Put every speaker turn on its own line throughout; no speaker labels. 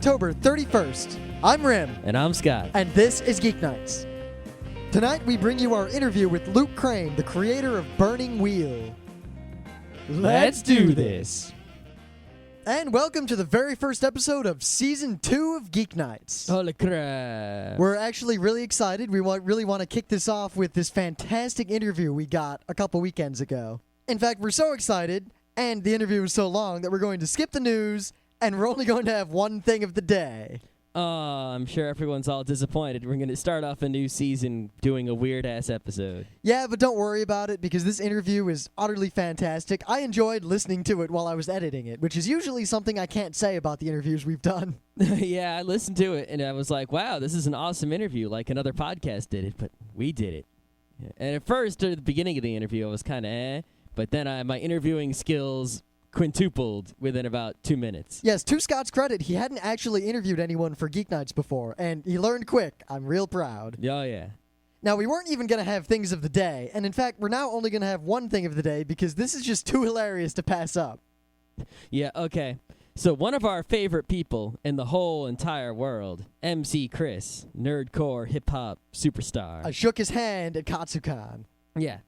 October 31st. I'm Rim.
And I'm Scott.
And this is Geeknights. Tonight we bring you our interview with Luke Crane, the creator of Burning Wheel.
Let's do this.
And welcome to the very first episode of Season 2 of Geeknights.
Holy crap.
We're actually really excited. We really want to kick this off with this fantastic interview we got a couple weekends ago. In fact, we're so excited, and the interview was so long, that we're going to skip the news, and we're only going to have one thing of the day.
I'm sure everyone's all disappointed. We're going to start off a new season doing a weird-ass episode.
Yeah, but don't worry about it, because this interview is utterly fantastic. I enjoyed listening to it while I was editing it, which is usually something I can't say about the interviews we've done.
Yeah, I listened to it, and I was like, wow, this is an awesome interview, like another podcast did it, but we did it. Yeah. And at first, at the beginning of the interview, I was kind of but then my interviewing skills quintupled within about 2 minutes.
Yes, to Scott's credit, he hadn't actually interviewed anyone for Geeknights before, and he learned quick. I'm real proud.
Oh, yeah.
Now, we weren't even going to have things of the day, and in fact, we're now only going to have one thing of the day because this is just too hilarious to pass up.
Yeah, okay. So one of our favorite people in the whole entire world, MC Chris, nerdcore hip-hop superstar.
I shook his hand at Katsukan.
Yeah.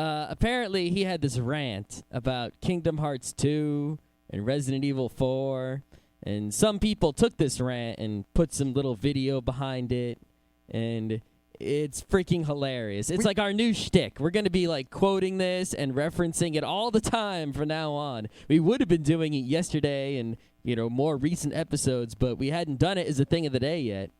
Apparently, he had this rant about Kingdom Hearts 2 and Resident Evil 4, and some people took this rant and put some little video behind it, and it's freaking hilarious. It's like our new shtick. We're going to be like quoting this and referencing it all the time from now on. We would have been doing it yesterday and, more recent episodes, but we hadn't done it as a thing of the day yet.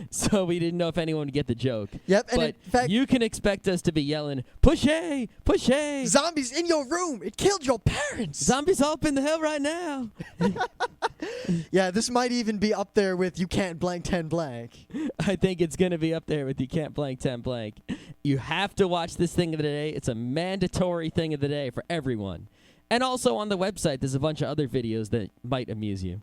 So we didn't know if anyone would get the joke.
Yep, and
but
in fact,
you can expect us to be yelling, "Push A! Push A!
Zombies in your room! It killed your parents!
Zombies all up in the hell right now!"
Yeah, this might even be up there with You Can't Blank 10 Blank.
I think it's going to be up there with You Can't Blank 10 Blank. You have to watch this thing of the day. It's a mandatory thing of the day for everyone. And also on the website, there's a bunch of other videos that might amuse you.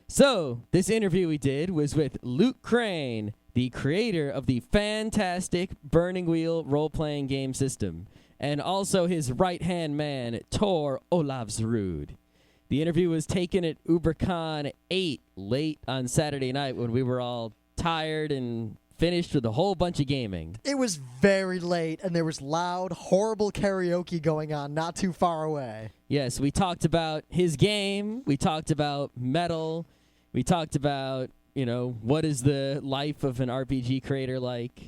So, this interview we did was with Luke Crane, the creator of the fantastic Burning Wheel role-playing game system, and also his right-hand man, Tor Olavsrud. The interview was taken at Ubercon VIII late on Saturday night when we were all tired and finished with a whole bunch of gaming.
It was very late, and there was loud, horrible karaoke going on not too far away.
Yes, we talked about his game, we talked about metal, we talked about, what is the life of an RPG creator like,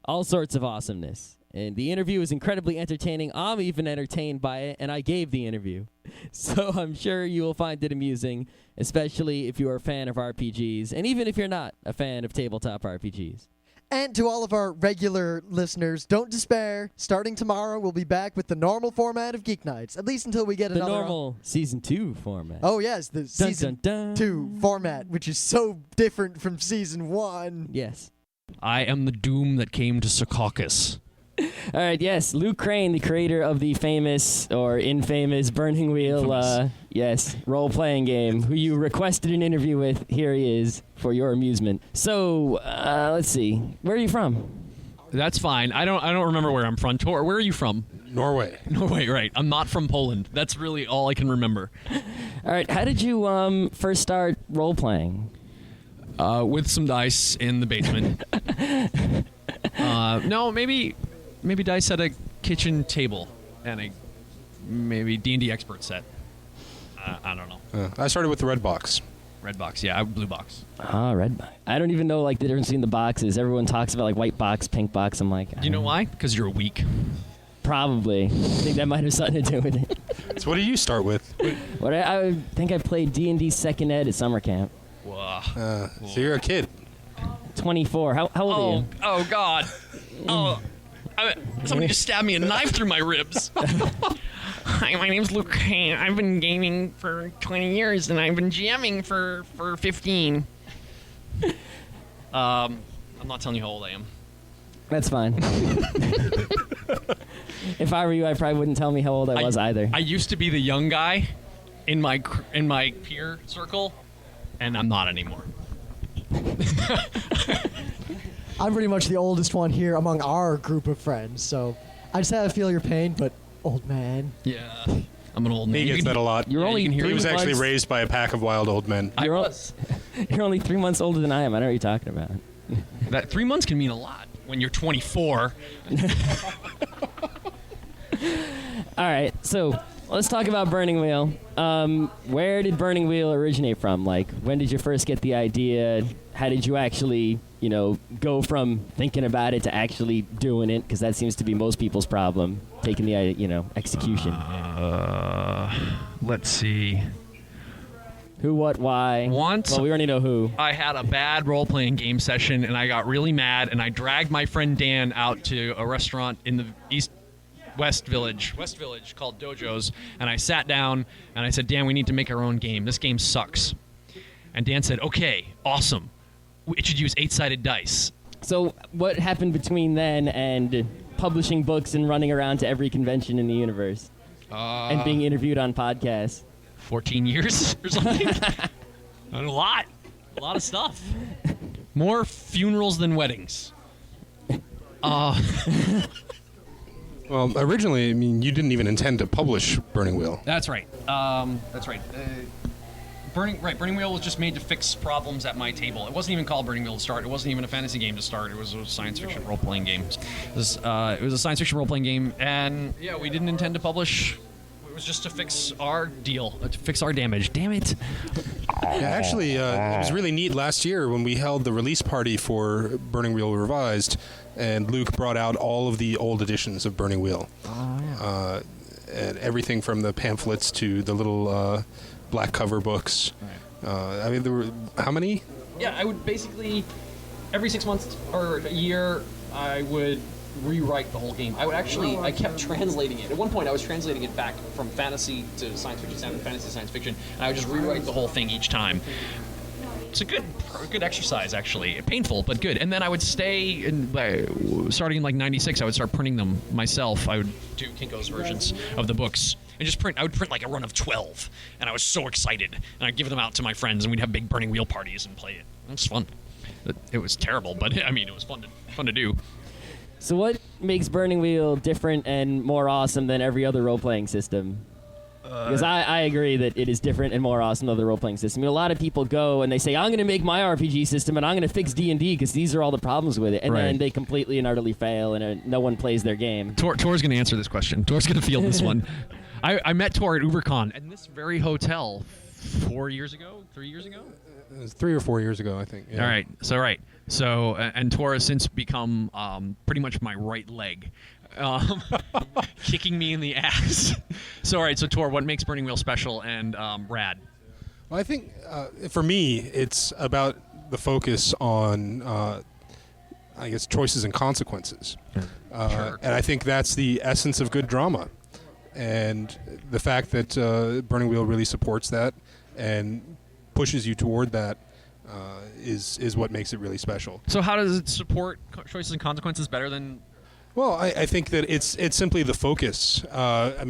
all sorts of awesomeness. And the interview was incredibly entertaining. I'm even entertained by it, and I gave the interview. So I'm sure you will find it amusing, especially if you are a fan of RPGs, and even if you're not a fan of tabletop RPGs.
And to all of our regular listeners, don't despair. Starting tomorrow, we'll be back with the normal format of Geeknights, at least until we get another...
The normal Season 2 format.
Oh, yes, the Season 2 format, which is so different from Season 1.
Yes.
I am the doom that came to Secaucus.
All right, yes, Luke Crane, the creator of the famous or infamous Burning Wheel, role-playing game, who you requested an interview with. Here he is for your amusement. So, let's see. Where are you from?
That's fine. I don't remember where I'm from. Tor, where are you from?
Norway.
Norway, right. I'm not from Poland. That's really all I can remember.
All right, how did you first start role-playing?
With some dice in the basement. No, maybe dice at a kitchen table and a maybe D&D expert set. I don't know.
I started with the red box.
Red box, yeah, blue box.
Red box. I don't even know the difference between the boxes. Everyone talks about white box, pink box. I'm like,
Do you know why? Because you're weak.
Probably. I think that might have something to do with it.
So what do you start with?
I think I played D&D second ed at summer camp.
Whoa.
So you're a kid.
24. How old are you?
Oh, God. Somebody just stabbed me a knife through my ribs.
Hi, my name's Luke Crane. I've been gaming for 20 years, and I've been GMing for 15.
I'm not telling you how old I am.
That's fine. If I were you, I probably wouldn't tell me how old I was either.
I used to be the young guy in my peer circle, and I'm not anymore.
I'm pretty much the oldest one here among our group of friends, so I just have to feel your pain, but old man.
Yeah. I'm an old man.
He gets that a lot.
You're only
you can hear
three
He was actually
months-
raised by a pack of wild old men.
I
You're,
was.
you're only 3 months older than I am. I know what you're talking about.
That 3 months can mean a lot when you're 24.
All right, so let's talk about Burning Wheel. Where did Burning Wheel originate from? Like, when did you first get the idea? How did you actually, go from thinking about it to actually doing it? Because that seems to be most people's problem, taking the, execution.
Let's see.
Who, what, why?
Once-
Well, we already know who.
I had a bad role-playing game session, and I got really mad, and I dragged my friend Dan out to a restaurant in the West Village called Dojo's, and I sat down, and I said, Dan, we need to make our own game. This game sucks. And Dan said, okay, awesome. It should use 8-sided dice.
So what happened between then and publishing books and running around to every convention in the universe? And being interviewed on podcasts?
14 years or something. A lot of stuff. More funerals than weddings.
Well, originally, you didn't even intend to publish Burning Wheel.
That's right. Burning Wheel was just made to fix problems at my table. It wasn't even called Burning Wheel to start. It wasn't even a fantasy game to start. It was a science fiction role-playing game. It was a science fiction role-playing game, and yeah, we didn't intend to publish. It was just to fix our deal, to fix our damage. Damn it!
Yeah, actually, it was really neat last year when we held the release party for Burning Wheel Revised, and Luke brought out all of the old editions of Burning Wheel. And everything from the pamphlets to the little black cover books.
Right.
There were, how many?
Yeah, I would basically every 6 months or a year, I would rewrite the whole game. I kept translating it. At one point, I was translating it back from fantasy to science fiction, fantasy to science fiction, and I would just rewrite the whole thing each time. It's a good exercise, actually. Painful, but good. And then I would stay, starting in like '96, I would start printing them myself. I would do Kinko's versions of the books. And I would print like a run of 12. And I was so excited. And I'd give them out to my friends, and we'd have big Burning Wheel parties and play it. It was fun. It was terrible, but it was fun to do.
So what makes Burning Wheel different and more awesome than every other role-playing system? Because I agree that it is different and more awesome than other role-playing system. A lot of people go and they say, I'm going to make my RPG system and I'm going to fix D&D because these are all the problems with it. And then they completely and utterly fail and no one plays their game.
Tor's going to answer this question. Tor's going to field this one. I met Tor at Ubercon in this very hotel 3 years ago?
It was 3 or 4 years ago, I think. Yeah.
All right. So, and Tor has since become pretty much my right leg, kicking me in the ass. So, all right. So, Tor, what makes Burning Wheel special and rad?
Well, I think for me, it's about the focus on, I guess, choices and consequences.
Sure.
And I think that's the essence of good drama. And the fact that Burning Wheel really supports that and pushes you toward that is what makes it really special.
So how does it support choices and consequences better than...
Well, I think that it's simply the focus.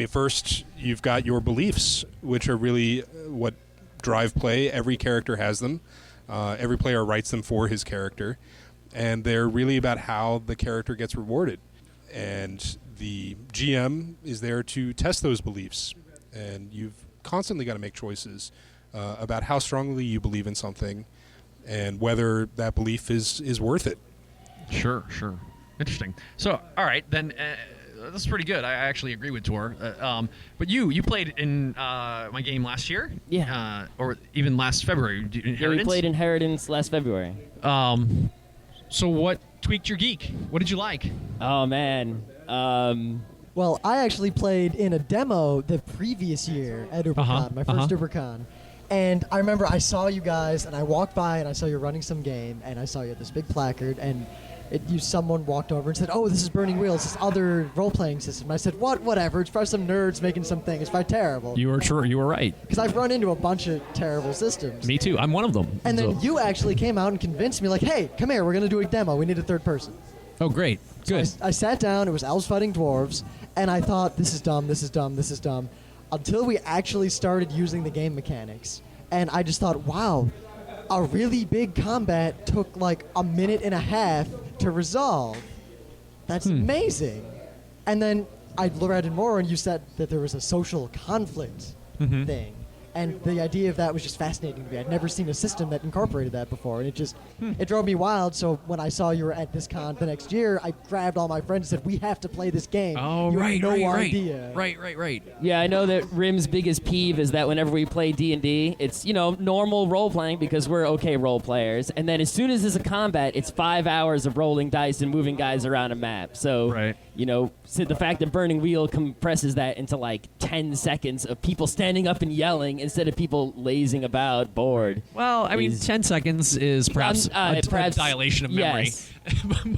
First, you've got your beliefs, which are really what drive play. Every character has them. Every player writes them for his character. And they're really about how the character gets rewarded. And the GM is there to test those beliefs. And you've constantly got to make choices about how strongly you believe in something and whether that belief is worth it.
Sure. Interesting. So, all right, then that's pretty good. I actually agree with Tor. But you played in my game last year?
Yeah.
Or even last February. Inheritance?
Yeah, we played Inheritance last February.
So what tweaked your geek? What did you like?
Oh, man.
Well, I actually played in a demo the previous year at Ubercon, my first Ubercon. And I remember I saw you guys, and I walked by, and I saw you running some game, and I saw you had this big placard, and someone walked over and said, oh, this is Burning Wheel, it's this other role-playing system. I said, whatever, it's probably some nerds making something, it's probably terrible.
You were true. You were right.
Because I've run into a bunch of terrible systems.
Me too. I'm one of them.
And then you actually came out and convinced me, like, hey, come here, we're going to do a demo, we need a third person.
Oh, great. Good.
So I sat down, it was elves fighting dwarves, and I thought, this is dumb, until we actually started using the game mechanics. And I just thought, wow, a really big combat took like a minute and a half to resolve. That's amazing. And then I read in more, and you said that there was a social conflict thing. And the idea of that was just fascinating to me. I'd never seen a system that incorporated that before, and it drove me wild. So when I saw you were at this con the next year, I grabbed all my friends and said, "We have to play this game."
Oh,
you
right,
have no
right,
idea.
Right.
Yeah, I know that Rim's biggest peeve is that whenever we play D&D, it's, normal role-playing because we're okay role players. And then as soon as there's a combat, it's 5 hours of rolling dice and moving guys around a map. So,
Right.
So the fact that Burning Wheel compresses that into like 10 seconds of people standing up and yelling instead of people lazing about bored.
Well, I mean,
is-
10 seconds is perhaps a dilation of memory.
Yes.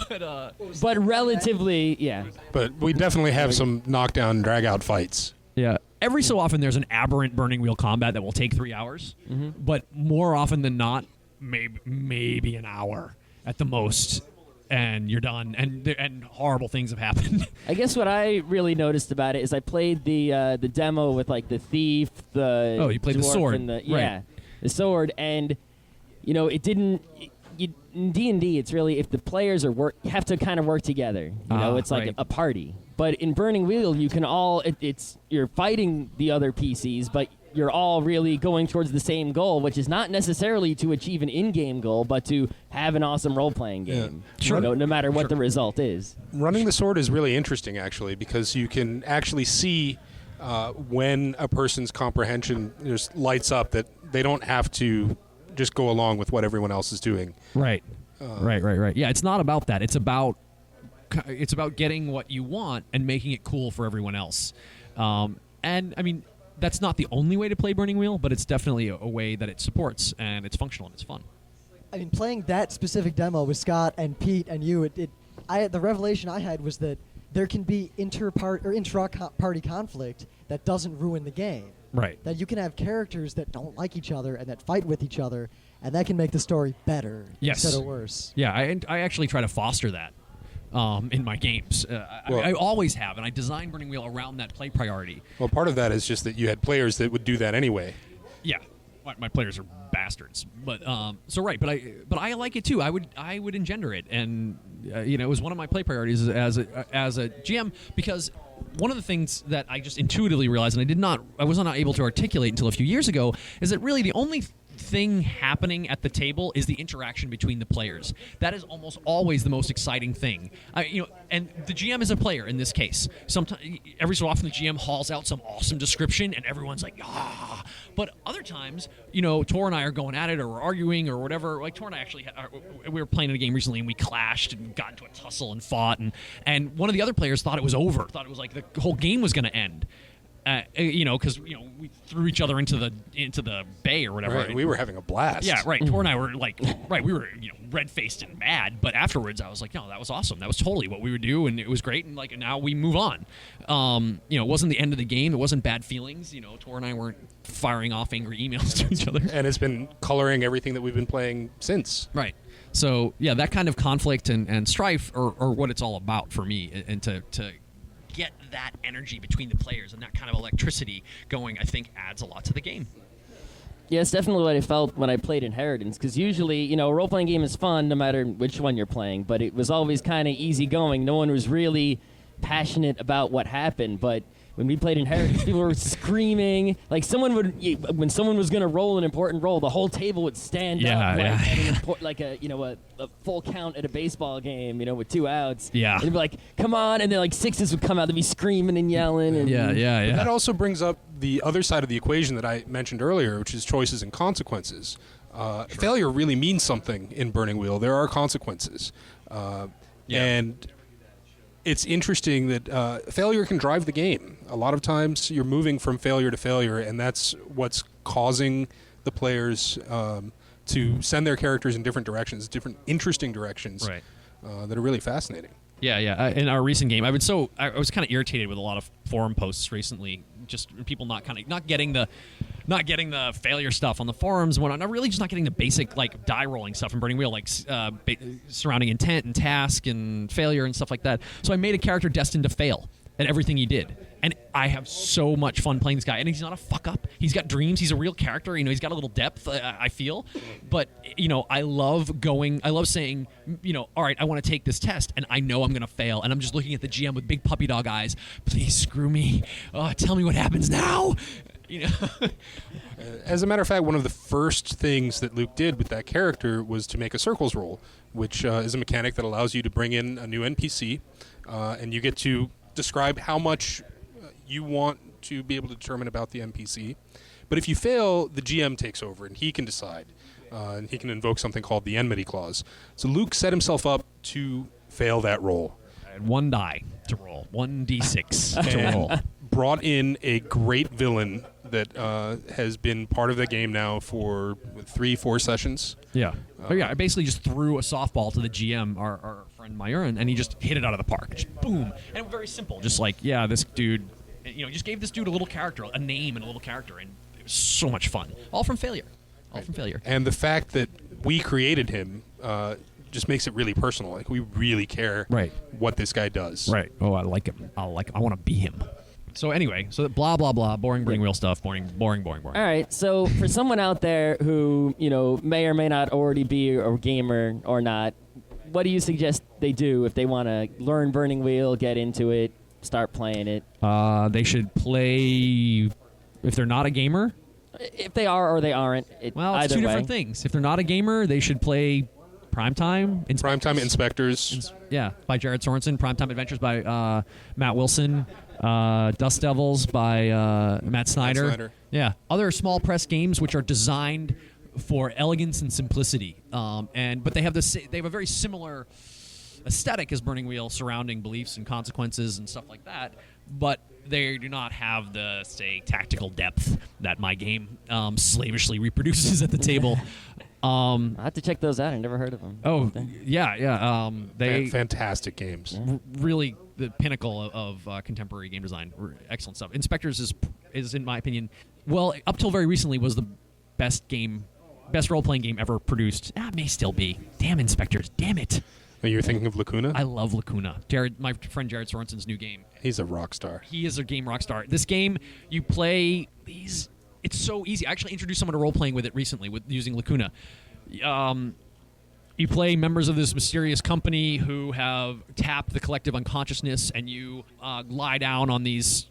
but
But relatively, yeah.
But we definitely have some knockdown, drag-out fights.
yeah, every so often there's an aberrant Burning Wheel combat that will take 3 hours. But more often than not, maybe an hour at the most. And you're done, and horrible things have happened.
I guess what I really noticed about it is I played the demo with like the thief, the
Oh, you played the
dwarf
sword.
and the
Right.
the sword, and it didn't. In D&D, it's really if the players have to kind of work together. It's like
right.
a party. But in Burning Wheel, you can all you're fighting the other PCs, but you're all really going towards the same goal, which is not necessarily to achieve an in-game goal, but to have an awesome role-playing game.
Sure.
No matter what the result is.
Running the sword is really interesting, actually, because you can actually see when a person's comprehension just lights up that they don't have to just go along with what everyone else is doing.
Right. Right. Yeah, it's not about that. It's about getting what you want and making it cool for everyone else. And I mean, that's not the only way to play Burning Wheel, but it's definitely a way that it supports, and it's functional and it's fun.
I mean, playing that specific demo with Scott and Pete and you, the revelation I had was that there can be intra-party conflict that doesn't ruin the game.
Right.
That you can have characters that don't like each other and that fight with each other, and that can make the story better
Yes.
instead of worse.
Yeah, I actually try to foster that in my games. I always have, and I designed Burning Wheel around that play priority.
Well, part of that is just that you had players that would do that anyway.
Yeah, my players are bastards, but but I like it too. I would engender it, and it was one of my play priorities as a GM, because one of the things that I just intuitively realized, and I was not able to articulate until a few years ago, is that really the only thing happening at the table is the interaction between the players. That is almost always the most exciting thing. And the GM is a player in this case. Sometimes, every so often, the GM hauls out some awesome description, and everyone's like, ah. But other times, Tor and I are going at it, or we're arguing, or whatever. Like Tor and I actually, we were playing a game recently, and we clashed and got into a tussle and fought, and one of the other players thought it was over, thought it was like the whole game was going to end. Because we threw each other into the bay or whatever.
Right, we were having a blast.
Yeah, right. Tor and I were like, we were red faced and mad. But afterwards, I was like, no, that was awesome. That was totally what we would do, and it was great. And now we move on. It wasn't the end of the game. It wasn't bad feelings. Tor and I weren't firing off angry emails to each other.
And it's been coloring everything that we've been playing since.
Right. So yeah, that kind of conflict and strife are what it's all about for me, and to get that energy between the players and that kind of electricity going, I think adds a lot to the game.
Yeah, it's definitely what I felt when I played Inheritance, because usually, a role-playing game is fun no matter which one you're playing, but it was always kind of easygoing. No one was really passionate about what happened, but when we played Inheritance, people were screaming. Like, when someone was going to roll an important roll, the whole table would stand up at a full count at a baseball game, with 2 outs.
Yeah.
And it'd be like, come on, and then like sixes would come out, they'd be screaming and yelling. And,
Yeah.
But that also brings up the other side of the equation that I mentioned earlier, which is choices and consequences. Failure really means something in Burning Wheel. There are consequences. And it's interesting that failure can drive the game. A lot of times you're moving from failure to failure, and that's what's causing the players to send their characters in different directions, different interesting directions that are really fascinating.
Yeah. In our recent game, I was kind of irritated with a lot of forum posts recently. Just people not getting the failure stuff on the forums. Not really just not getting the basic like die rolling stuff in Burning Wheel, like surrounding intent and task and failure and stuff like that. So I made a character destined to fail. at everything he did. And I have so much fun playing this guy. And he's not a fuck up. He's got dreams. He's a real character. He's got a little depth, I feel. But, I love saying, all right, I want to take this test, and I know I'm going to fail. And I'm just looking at the GM with big puppy dog eyes. Please screw me. Tell me what happens now.
As a matter of fact, one of the first things that Luke did with that character was to make a circles roll, which is a mechanic that allows you to bring in a new NPC, and you get to describe how much you want to be able to determine about the NPC. But if you fail, the GM takes over, and he can decide. And he can invoke something called the enmity clause. So Luke set himself up to fail that roll.
I had 1 die to roll, 1d6 to roll.
Brought in a great villain that has been part of the game now for 3-4 sessions.
Yeah. I basically just threw a softball to the GM, our friend Myron, and he just hit it out of the park. Just boom. And it was very simple. Just like, this dude, just gave this dude a little character, a name and a little character, and it was so much fun. All from failure.
And the fact that we created him just makes it really personal. Like, we really care what this guy does.
Right. Oh, I like him. I want to be him. So anyway, blah, blah, blah, boring burning wheel stuff, boring.
All right, so for someone out there who, may or may not already be a gamer or not, what do you suggest they do if they want to learn Burning Wheel, get into it, start playing it?
They should play, if they're not a gamer.
If they are or they aren't.
It's two different things. If they're not a gamer, they should play Primetime.
Primetime Inspectors.
By Jared Sorensen. Primetime Adventures by Matt Wilson. Dust Devils by Matt Snyder. Yeah. Other small press games which are designed for elegance and simplicity. But they have a very similar aesthetic as Burning Wheel, surrounding beliefs and consequences and stuff like that. But they do not have the, say, tactical depth that my game slavishly reproduces at the table.
I have to check those out. I never heard of them.
Oh, yeah. They
fantastic games.
Really the pinnacle of contemporary game design. Excellent stuff. Inspectors is, in my opinion, up till very recently, was the best role-playing game ever produced. May still be. Damn Inspectors. Damn it.
You're thinking of Lacuna?
I love Lacuna. My friend Jared Sorensen's new game.
He's a rock star.
He is a game rock star. This game, you play these. It's so easy. I actually introduced someone to role-playing with it recently, using Lacuna. You play members of this mysterious company who have tapped the collective unconsciousness, and you lie down on these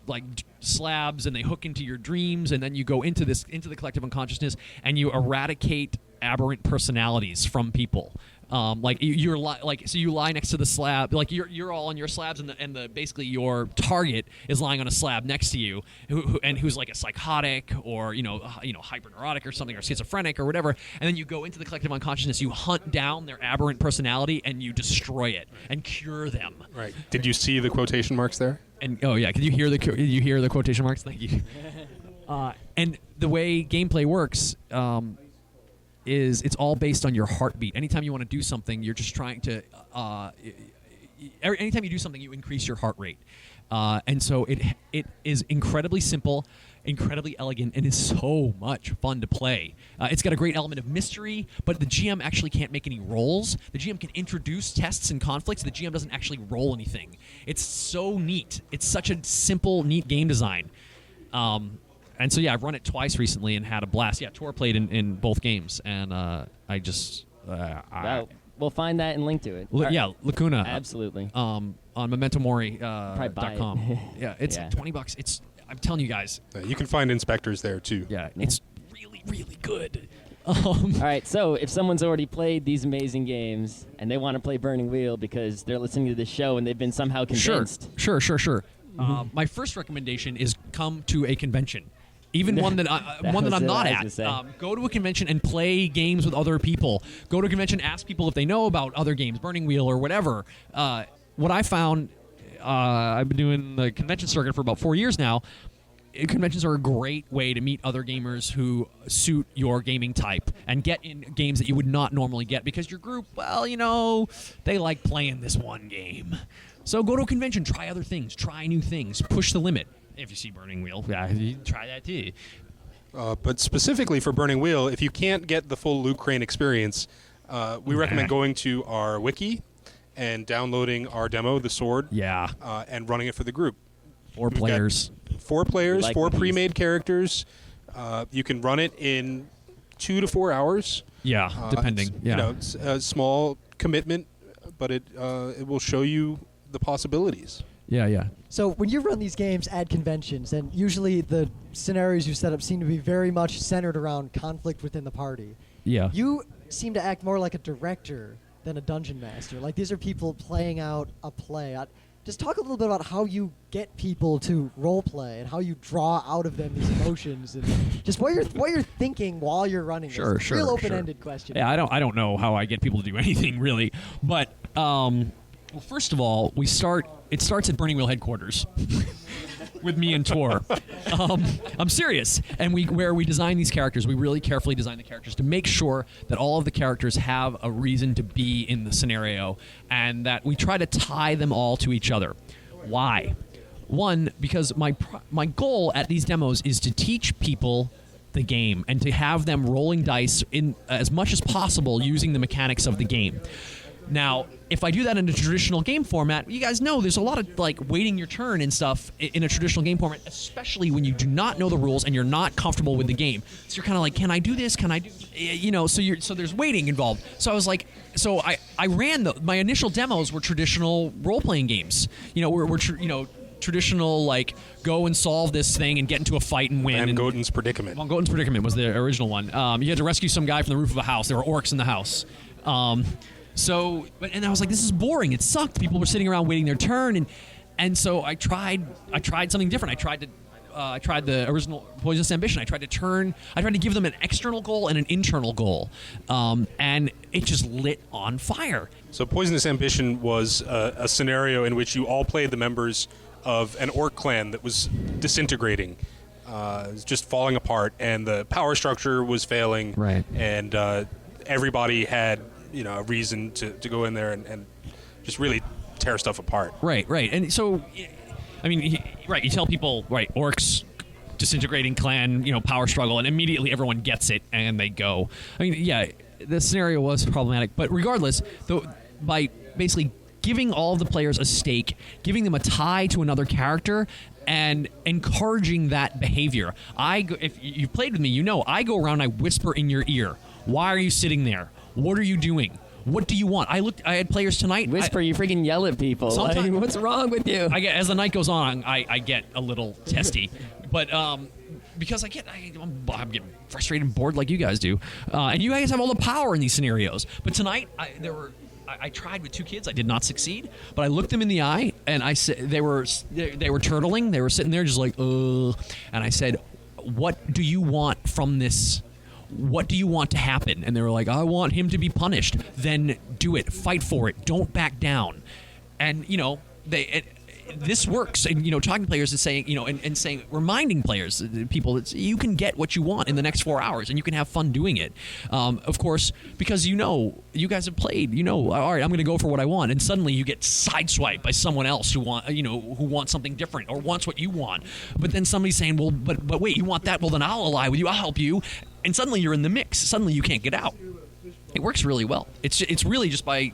slabs, and they hook into your dreams, and then you go into the collective unconsciousness, and you eradicate aberrant personalities from people. You lie next to the slab, you're all on your slabs, and basically your target is lying on a slab next to you, who's like a psychotic or hyperneurotic or something, or schizophrenic or whatever. And then you go into the collective unconsciousness, you hunt down their aberrant personality, and you destroy it and cure them. Right.
Did you see the quotation marks there?
And could you hear the quotation marks? Thank you. And the way gameplay works. Is it's all based on your heartbeat. Anytime you want to do something, you're just trying to. Anytime you do something, you increase your heart rate, and so it is incredibly simple, incredibly elegant, and is so much fun to play. It's got a great element of mystery, but the GM actually can't make any rolls. The GM can introduce tests and conflicts. The GM doesn't actually roll anything. It's so neat. It's such a simple, neat game design. And so, I've run it twice recently and had a blast. Yeah, Tor played in both games, and I just...
we'll find that and link to it.
Lacuna.
Absolutely.
On MomentoMori.com. Yeah, it's $20. I'm telling you guys.
You can find Inspectors there, too.
Yeah, it's really, really good.
All right, so if someone's already played these amazing games and they want to play Burning Wheel because they're listening to this show and they've been somehow convinced...
Sure. My first recommendation is come to a convention. Even one that I'm not at. Go to a convention and play games with other people. Go to a convention, ask people if they know about other games, Burning Wheel or whatever. What I found, I've been doing the convention circuit for about 4 years now. Conventions are a great way to meet other gamers who suit your gaming type and get in games that you would not normally get because your group, they like playing this one game. So go to a convention, try other things, try new things, push the limit. If you see Burning Wheel, you can try that too.
But specifically for Burning Wheel, if you can't get the full Luke Crane experience, we recommend going to our wiki and downloading our demo, The Sword, and running it for the group.
4
We've got
players.
4 players,
Like
4
these.
pre-made characters. You can run it in 2 to 4 hours.
Yeah, depending.
It's,
Yeah.
You know, it's a small commitment, but it will show you the possibilities.
Yeah.
So when you run these games at conventions, and usually the scenarios you set up seem to be very much centered around conflict within the party,
Yeah.
you seem to act more like a director than a dungeon master. Like these are people playing out a play. Just talk a little bit about how you get people to role play and how you draw out of them these emotions and just what you're thinking while you're running.
Sure,
this.
sure.
Real
sure.
open-ended question.
Yeah, I don't know how I get people to do anything really, but well, first of all, it starts at Burning Wheel headquarters with me and Tor. I'm serious, and where we design these characters, we really carefully design the characters to make sure that all of the characters have a reason to be in the scenario, and that we try to tie them all to each other. Why? One, because my goal at these demos is to teach people the game and to have them rolling dice in as much as possible using the mechanics of the game. Now, if I do that in a traditional game format, you guys know there's a lot of like waiting your turn and stuff in a traditional game format, especially when you do not know the rules and you're not comfortable with the game. So you're kind of like, can I do this? Can I do, you know? So there's waiting involved. So I was like, so I ran my initial demos were traditional role playing games. You know, traditional like go and solve this thing and get into a fight and win.
And Goten's Predicament.
Well, Goten's Predicament was the original one. You had to rescue some guy from the roof of a house. There were orcs in the house. And I was like, this is boring. It sucked. People were sitting around waiting their turn, and so I tried something different. I tried the original Poisonous Ambition. I tried to give them an external goal and an internal goal, and it just lit on fire.
So Poisonous Ambition was a scenario in which you all played the members of an orc clan that was disintegrating. It was just falling apart, and the power structure was failing.
Right.
And everybody had a reason to go in there and just really tear stuff apart.
Right. And so, I mean, you tell people, right, orcs, disintegrating clan, power struggle, and immediately everyone gets it and they go. I mean, yeah, the scenario was problematic, but regardless, by basically giving all of the players a stake, giving them a tie to another character, and encouraging that behavior. If you've played with me, I go around and I whisper in your ear, why are you sitting there? What are you doing? What do you want? I had players tonight.
Whisper, you freaking yell at people.
Sometimes-
Like, what's wrong with you?
As the night goes on, I get a little testy, but because I'm getting frustrated and bored like you guys do, and you guys have all the power in these scenarios. But tonight, I tried with 2 kids. I did not succeed, but I looked them in the eye and I said they were turtling. They were sitting there just like, and I said, "What do you want from this? What do you want to happen?" And they were like, "I want him to be punished." Then do it. Fight for it. Don't back down. And this works. And talking to players and saying, and saying, reminding players, people, that you can get what you want in the next 4 hours, and you can have fun doing it. Of course, because you guys have played. All right, I'm going to go for what I want, and suddenly you get sideswiped by someone else who wants something different or wants what you want. But then somebody's saying, well, but wait, you want that? Well, then I'll ally with you. I'll help you. And suddenly you're in the mix. Suddenly you can't get out. It works really well. It's really just by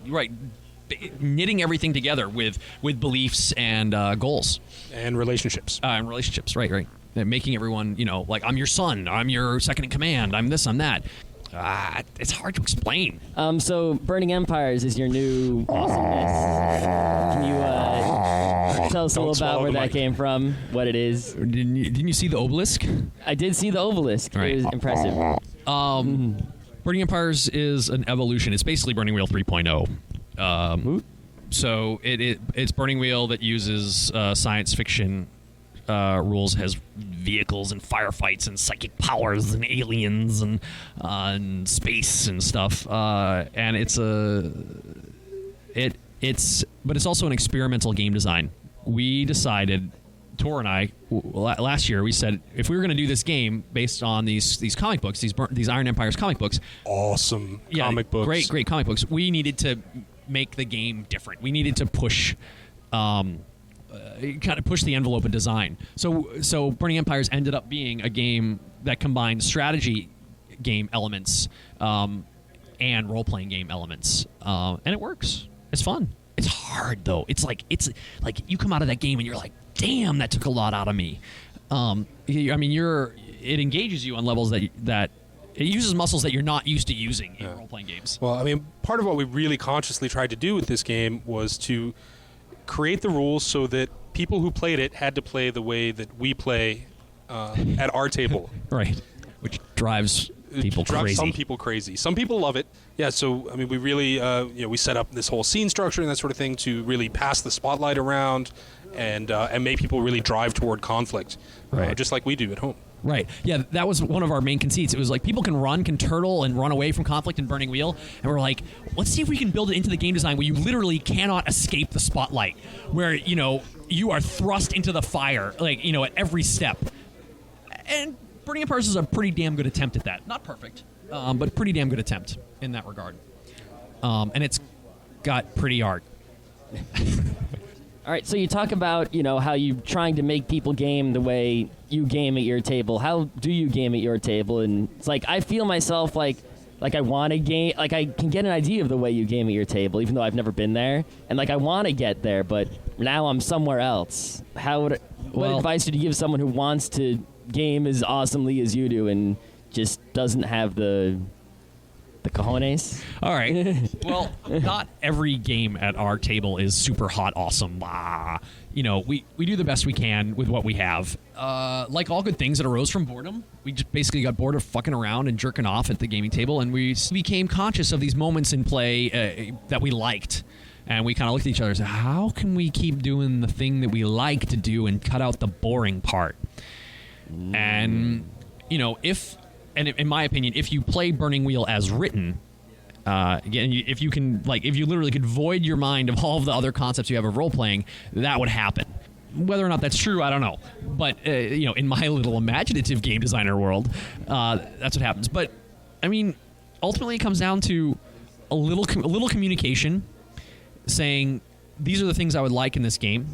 knitting everything together with beliefs and goals
And relationships.
Right. And making everyone like, I'm your son, I'm your second in command, I'm this, I'm that. It's hard to explain.
So Burning Empires is your new awesomeness. Can you tell us a little about where that came from, what it is?
Didn't you see the obelisk?
I did see the obelisk.
Right.
It was impressive.
Burning Empires is an evolution. It's basically Burning Wheel 3.0. So it's Burning Wheel that uses science fiction rules, has vehicles and firefights and psychic powers and aliens and space and stuff. And it's also an experimental game design. We decided, Tor and I, last year, we said if we were going to do this game based on these comic books, these Iron Empires comic books,
Awesome comic books.
great comic books, we needed to make the game different. We needed to push, kind of push the envelope of design. So Burning Empires ended up being a game that combines strategy game elements and role-playing game elements, and it works. It's fun. It's hard though. It's like you come out of that game and you're like, damn, that took a lot out of me. I mean, it engages you on levels that it uses muscles that you're not used to using in role-playing games.
Well, I mean, part of what we really consciously tried to do with this game was to create the rules so that people who played it had to play the way that we play at our table.
Right. Which drives people crazy.
Some people crazy. Some people love it. Yeah, so, I mean, we really, we set up this whole scene structure and that sort of thing to really pass the spotlight around and make people really drive toward conflict,
right.
Just like we do at home.
Right. Yeah, that was one of our main conceits. It was like people can turtle and run away from conflict in Burning Wheel. And we're like, let's see if we can build it into the game design where you literally cannot escape the spotlight, where, you are thrust into the fire, like, at every step. And Burning Empires is a pretty damn good attempt at that. Not perfect, but pretty damn good attempt in that regard. And it's got pretty art.
All right, so you talk about, how you're trying to make people game the way you game at your table. How do you game at your table? And it's like, I feel myself like I want to game, like I can get an idea of the way you game at your table, even though I've never been there. And like I want to get there, but now I'm somewhere else. What advice would you give someone who wants to game as awesomely as you do and just doesn't have the cojones?
All right. Well, not every game at our table is super hot awesome. We do the best we can with what we have. Like all good things that arose from boredom, we just basically got bored of fucking around and jerking off at the gaming table, and we became conscious of these moments in play that we liked. And we kind of looked at each other and said, how can we keep doing the thing that we like to do and cut out the boring part? And, in my opinion, if you play Burning Wheel as written, again, if you literally could void your mind of all of the other concepts you have of role-playing, that would happen. Whether or not that's true, I don't know. But, in my little imaginative game designer world, that's what happens. But, I mean, ultimately it comes down to a little communication, saying, these are the things I would like in this game.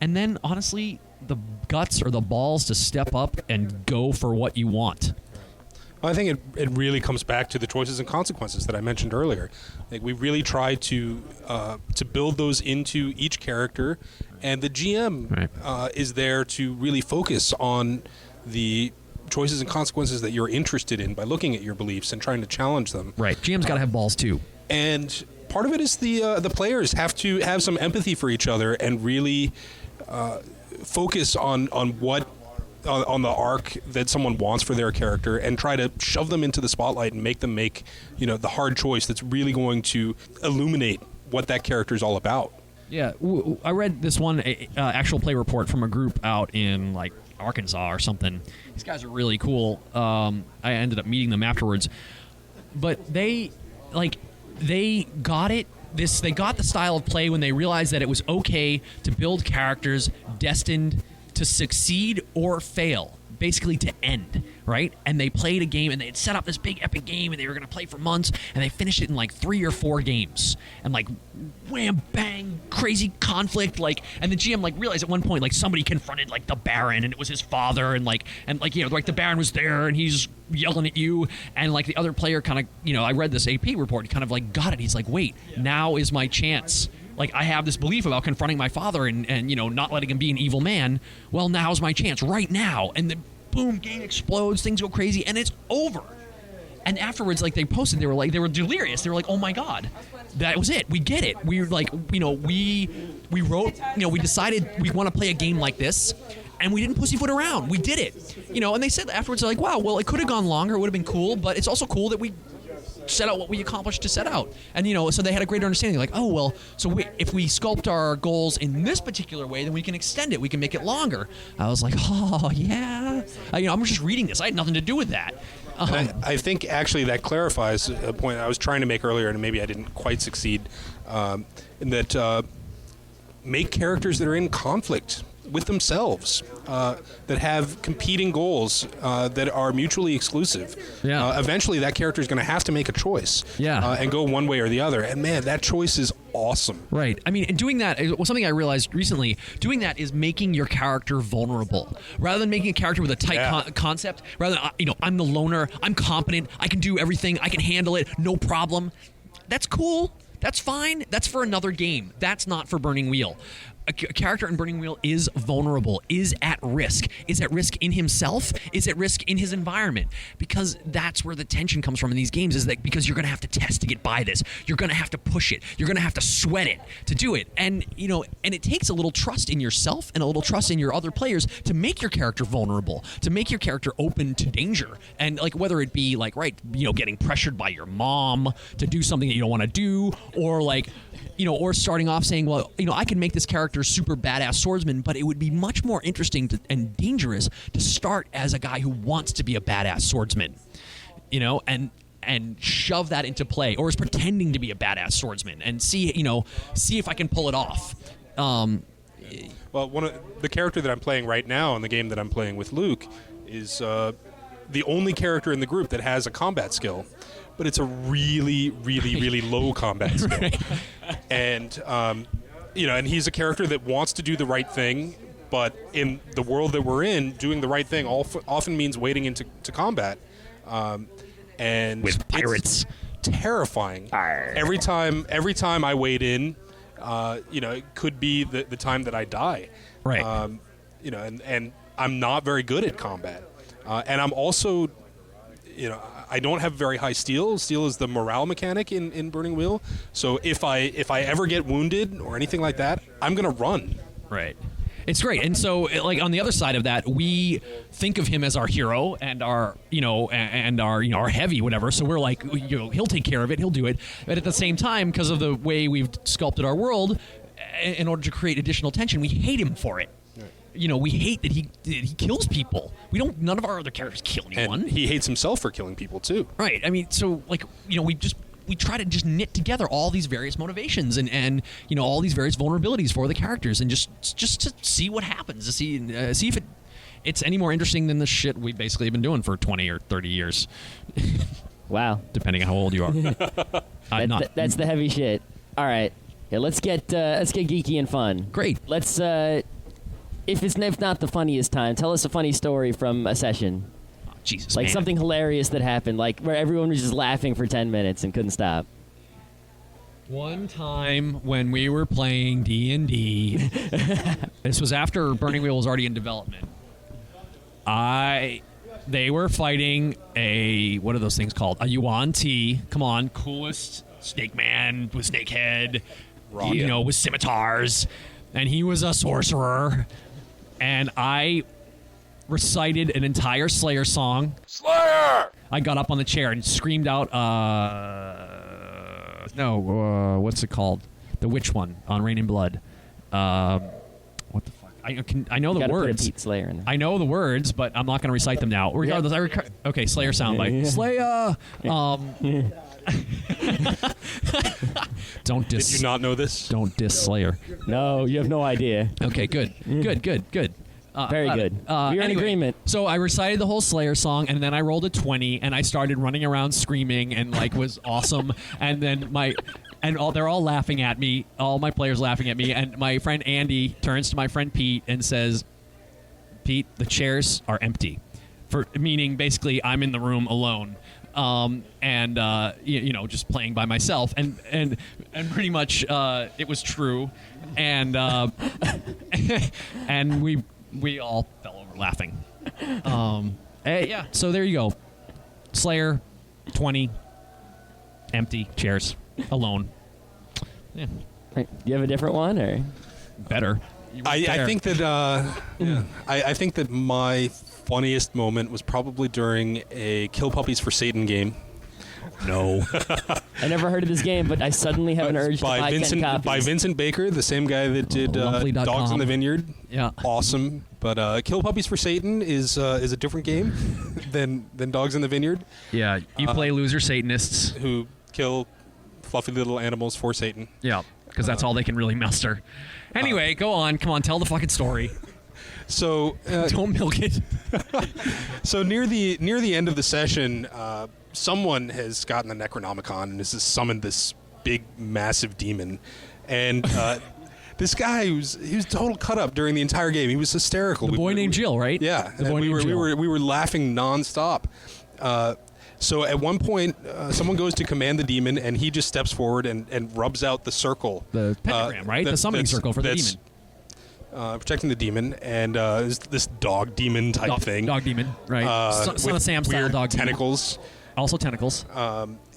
And then, honestly, the guts or the balls to step up and go for what you want.
I think it really comes back to the choices and consequences that I mentioned earlier. Like, we really try to build those into each character, and the GM is there to really focus on the choices and consequences that you're interested in by looking at your beliefs and trying to challenge them.
Right. GM's got to have balls too.
And part of it is the players have to have some empathy for each other and really focus on the arc that someone wants for their character and try to shove them into the spotlight and make them make the hard choice that's really going to illuminate what that character is all about.
Yeah, I read this one actual play report from a group out in like Arkansas or something. These guys are really cool. I ended up meeting them afterwards, but they got it. They got the style of play when they realized that it was okay to build characters destined to succeed or fail, basically to end, right? And they played a game, and they had set up this big epic game, and they were going to play for months, and they finished it in like 3 or 4 games, and like wham bang, crazy conflict, like, and the GM like realized at one point like somebody confronted like the Baron, and it was his father, and the Baron was there, and he's yelling at you, and like the other player kind of, I read this AP report, he kind of like got it. He's like, wait, now is my chance. Like, I have this belief about confronting my father and not letting him be an evil man. Well, now's my chance, right now. And then, boom, game explodes, things go crazy, and it's over. And afterwards, like, they posted, they were delirious. They were like, oh my God, that was it. We get it. We were like, we wrote, we decided we want to play a game like this, and we didn't pussyfoot around. We did it. And they said afterwards, they're like, wow, well, it could have gone longer. It would have been cool, but it's also cool that we set out what we accomplished to set out. And, so they had a greater understanding. Like, oh, well, so if we sculpt our goals in this particular way, then we can extend it. We can make it longer. I was like, oh, yeah. I'm just reading this. I had nothing to do with that.
I think, actually, that clarifies a point I was trying to make earlier, and maybe I didn't quite succeed, in that make characters that are in conflict with themselves, that have competing goals that are mutually exclusive.
Yeah.
Eventually, that character is going to have to make a choice.
Yeah.
And go one way or the other. And man, that choice is awesome.
Right. I mean, and doing that was something I realized recently. Doing that is making your character vulnerable, rather than making a character with a tight concept. Rather than I'm the loner, I'm competent, I can do everything, I can handle it, no problem. That's cool. That's fine. That's for another game. That's not for Burning Wheel. A character in Burning Wheel is vulnerable, is at risk in himself, is at risk in his environment, because that's where the tension comes from in these games, is that because you're going to have to test to get by this, you're going to have to push it, you're going to have to sweat it to do it, and and it takes a little trust in yourself and a little trust in your other players to make your character vulnerable, to make your character open to danger, and like whether it be like getting pressured by your mom to do something that you don't want to do, or like or starting off saying, well, I can make this character super badass swordsman, but it would be much more interesting and dangerous to start as a guy who wants to be a badass swordsman, and shove that into play, or is pretending to be a badass swordsman, and see if I can pull it off.
Well, one of the character that I'm playing right now in the game that I'm playing with Luke is the only character in the group that has a combat skill. But it's a really, really, really low combat skill. Right. And, and he's a character that wants to do the right thing, but in the world that we're in, doing the right thing often means wading into combat. And
with pirates.
It's terrifying.
Arr.
Every time I wade in, it could be the time that I die.
Right.
And I'm not very good at combat. And I'm also... I don't have very high steel. Steel is the morale mechanic in Burning Wheel. So if I ever get wounded or anything like that, I'm gonna run.
Right. It's great. And so, like, on the other side of that, we think of him as our hero and our heavy, whatever. So we're like, he'll take care of it, he'll do it. But at the same time, because of the way we've sculpted our world, in order to create additional tension, we hate him for it. We hate that he kills people. None of our other characters kill anyone.
And he hates himself for killing people too.
Right. I mean, so we try to just knit together all these various motivations and all these various vulnerabilities for the characters, and just to see what happens, to see if it's any more interesting than the shit we've basically been doing for 20 or 30 years.
Wow.
Depending on how old you are.
That's the heavy shit. All right. Yeah, let's get geeky and fun.
Great.
Let's if not the funniest time, tell us a funny story from a session.
Oh, Jesus,
like
man.
something hilarious that happened, like where everyone was just laughing for 10 minutes and couldn't stop.
One time when we were playing D&D, this was after Burning Wheel was already in development. They were fighting what are those things called? A Yuan Ti. Come on, coolest snake man with snake head, with scimitars, and he was a sorcerer. And I recited an entire Slayer song.
Slayer!
I got up on the chair and screamed out, what's it called? The witch one on Rain and Blood. What the fuck? I know the words.
Put a Pete Slayer in there.
I know the words, but I'm not going to recite them now. Regardless, okay, Slayer soundbite. Slayer! Don't diss.
Did you not know this?
Don't diss Slayer.
No, you have no idea.
Okay, good. Good.
Very good. We're in agreement.
So I recited the whole Slayer song, and then I rolled a 20, and I started running around screaming, and was awesome. And then they're all laughing at me, all my players laughing at me, and my friend Andy turns to my friend Pete and says, "Pete, the chairs are empty," meaning basically I'm in the room alone. Just playing by myself, and pretty much it was true, and and we all fell over laughing. Yeah, so there you go. Slayer, 20, empty chairs, alone. Yeah.
Do you have a different one, or
better?
I think that I think that my funniest moment was probably during a Kill Puppies for Satan game.
No.
I never heard of this game, but I suddenly have an urge to buy 10 copies.
By Vincent Baker, the same guy that did Dogs in the Vineyard.
Yeah.
Awesome. But Kill Puppies for Satan is a different game than Dogs in the Vineyard.
Yeah, you play loser Satanists
who kill fluffy little animals for Satan.
Yeah, because that's all they can really muster. Anyway, go on. Come on, tell the fucking story.
So
don't milk it.
So near the end of the session, someone has gotten the Necronomicon and has summoned this big, massive demon, and this guy he was total cut up during the entire game. He was hysterical.
The boy named Jill, right?
Yeah,
the boy named Jill.
We were laughing nonstop. So at one point, someone goes to command the demon, and he just steps forward and rubs out the circle.
The pentagram, right? The summoning circle for the demon.
Protecting the demon, and this dog demon type thing.
Dog demon, right? Son of Sam style
weird
dog demon.
tentacles.
Also tentacles.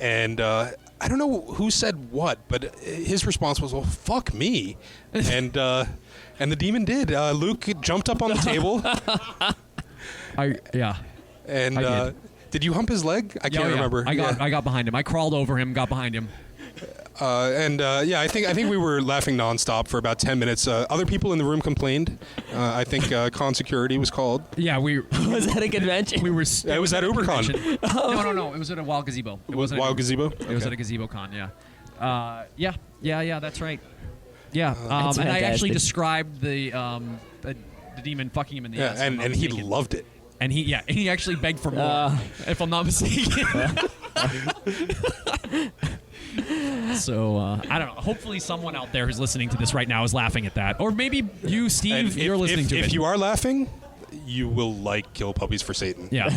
And I don't know who said what, but his response was, "Well, fuck me," and the demon did. Luke jumped up on the table.
Yeah.
And
I
did you hump his leg? I can't remember.
I got behind him. I crawled over him, got behind him.
I think we were laughing nonstop for about 10 minutes. Other people in the room complained. I think con security was called.
Yeah, we
Was that a convention?
we were.
It was at Ubercon.
No. It was at a Wild Gazebo. It wasn't
Wild Gazebo.
It was at a Gazebo Con. Yeah. Yeah. That's right. Yeah.
That's
and I actually
fantastic.
described the demon fucking him in the ass. if I'm not
and he
mistaken.
loved it.
And he actually begged for more, if I'm not mistaken. So I don't know. Hopefully, someone out there who's listening to this right now is laughing at that, or maybe you, Steve,
And
you're listening to it.
If you are laughing, you will like Kill Puppies for Satan.
Yeah.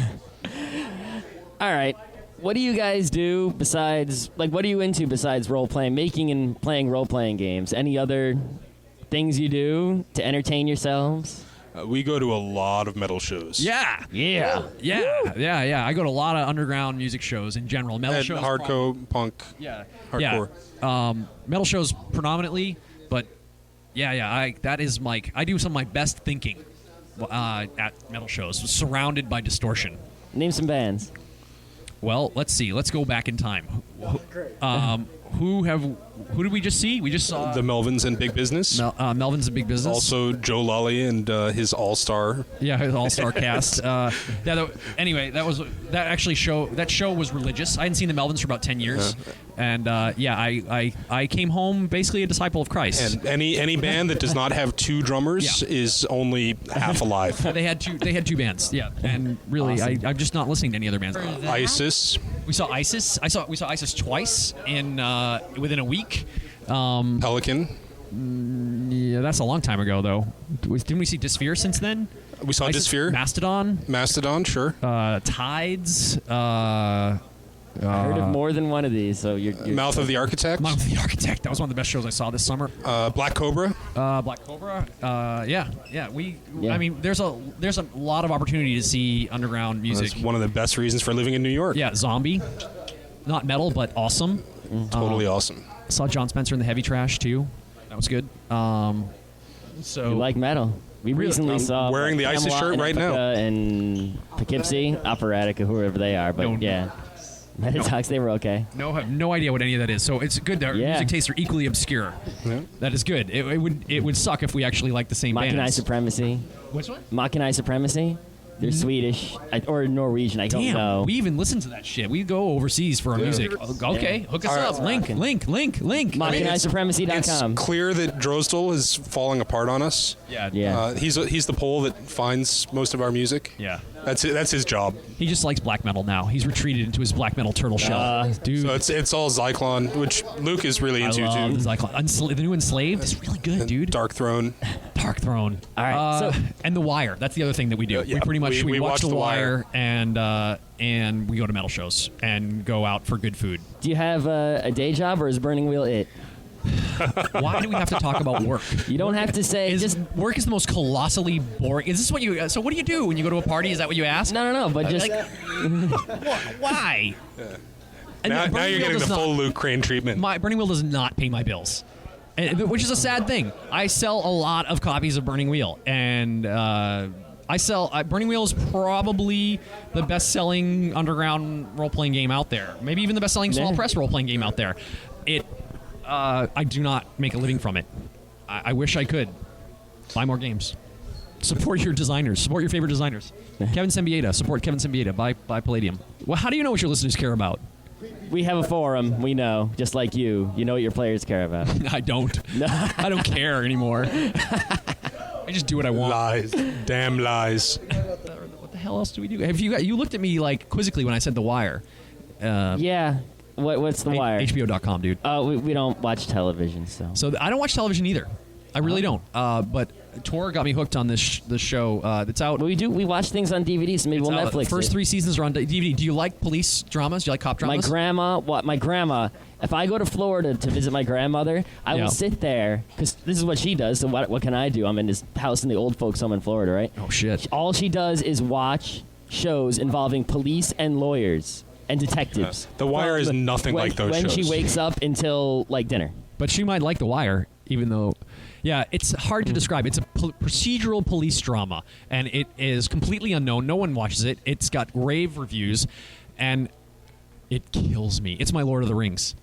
All right. What do you guys do besides, like, what are you into besides role playing, making and playing role playing games? Any other things you do to entertain yourselves?
We go to a lot of metal shows.
Yeah. I go to a lot of underground music shows in general. Metal
And
shows.
hardcore, punk. Hardcore.
Yeah. Metal shows predominantly, but that is I do some of my best thinking at metal shows, surrounded by distortion.
Name some bands.
Well, let's see. Let's go back in time. Who did we just see? We just saw
The Melvins and Big Business.
Melvin's a Big Business.
Also, Joe Lally and his all-star.
Yeah, his all-star cast. Anyway, that show was religious. I hadn't seen the Melvins for about 10 years, and I came home basically a disciple of Christ.
And any band that does not have two drummers is only half alive.
They had two bands. Yeah, and really,
Awesome.
I'm just not listening to any other bands.
ISIS,
We saw ISIS. We saw ISIS twice within a week.
Pelican.
Yeah, that's a long time ago, though. Didn't we see Dysphere since then?
We saw
ISIS,
Dysphere.
Mastodon,
sure.
Tides.
Heard of more than one of these, so you're
Mouth of the Architect.
Mouth of the Architect. That was one of the best shows I saw this summer.
Black Cobra.
Black Cobra. Yeah. I mean, there's a lot of opportunity to see underground music.
That's one of the best reasons for living in New York.
Yeah, Zombie. Not metal, but awesome.
Totally awesome.
Saw John Spencer in the Heavy Trash too. That was good. So
you like metal. We recently
I'm
saw
wearing the ISIS
Camelot
shirt
and
right now.
Epica and Poughkeepsie, Operatica, whoever they are, but
No.
yeah. Metatox, they were okay.
have no idea what any of that is. So it's good that our
Yeah.
music tastes are equally obscure.
Yeah.
That is good. It would suck if we actually liked the same
Machinae
bands.
Supremacy.
Which one?
Machinae Supremacy. They're Swedish or Norwegian. I don't
Damn,
know.
we even listen to that shit. We go overseas for our music. Okay, hook us up. Link.
MachinaeSupremacy.com.
It's clear that Drozdel is falling apart on us.
Yeah.
He's the pole that finds most of our music.
Yeah.
That's his job.
He just likes black metal now. He's retreated into his black metal turtle shell. Dude.
So it's all Zyklon, which Luke is really
I
into
love
too.
the new Enslaved is really good, dude.
Dark Throne.
Dark Throne.
All right, so-
and The Wire. That's the other thing that we do.
Yeah,
we pretty much
we
watch
watch
The
The
Wire and we go to metal shows and go out for good food.
Do you have a day job or is Burning Wheel it?
Why do we have to talk about work?
You don't have to say. Just
Work is the most colossally boring. Is this what you? So what do you do when you go to a party? Is that what you ask?
no, but just
Why? And
Now
Burning
you're
Wheel
getting the
does
full
not,
Luke Crane treatment.
My Burning Wheel does not pay my bills, which is a sad thing. I sell a lot of copies of Burning Wheel, and Burning Wheel is probably the best-selling underground role-playing game out there. Maybe even the best-selling small press role-playing game out there. I do not make a living from it. I wish I could. Buy more games. Support your designers. Support your favorite designers. Kevin Sembieta. Support Kevin Sembieta. Buy Palladium. Well, how do you know what your listeners care about?
we have a forum. We know, just like you. You know what your players care about.
I don't. I don't care anymore. I just do what I want.
Lies. Damn lies.
What the hell else do we do? Have you looked at me like quizzically when I said The Wire?
Yeah. What's The Wire?
HBO.com, dude.
Oh, we don't watch television, so.
So I don't watch television either. I really don't. But Tor got me hooked on this show. That's out.
We watch things on DVD, so maybe we'll
out.
Netflix
The first
it.
3 seasons are on DVD. Do you like police dramas? Do you like cop dramas?
My grandma, if I go to Florida to visit my grandmother, I will sit there, because this is what she does, so what can I do? I'm in this house in the old folks home in Florida, right?
Oh, shit.
All she does is watch shows involving police and lawyers and detectives.
The Wire is nothing like those
when
shows.
she wakes up until, like, dinner.
But she might like The Wire, even though... Yeah, it's hard to describe. It's a procedural police drama, and it is completely unknown. No one watches it. It's got rave reviews, and it kills me. It's my Lord of the Rings.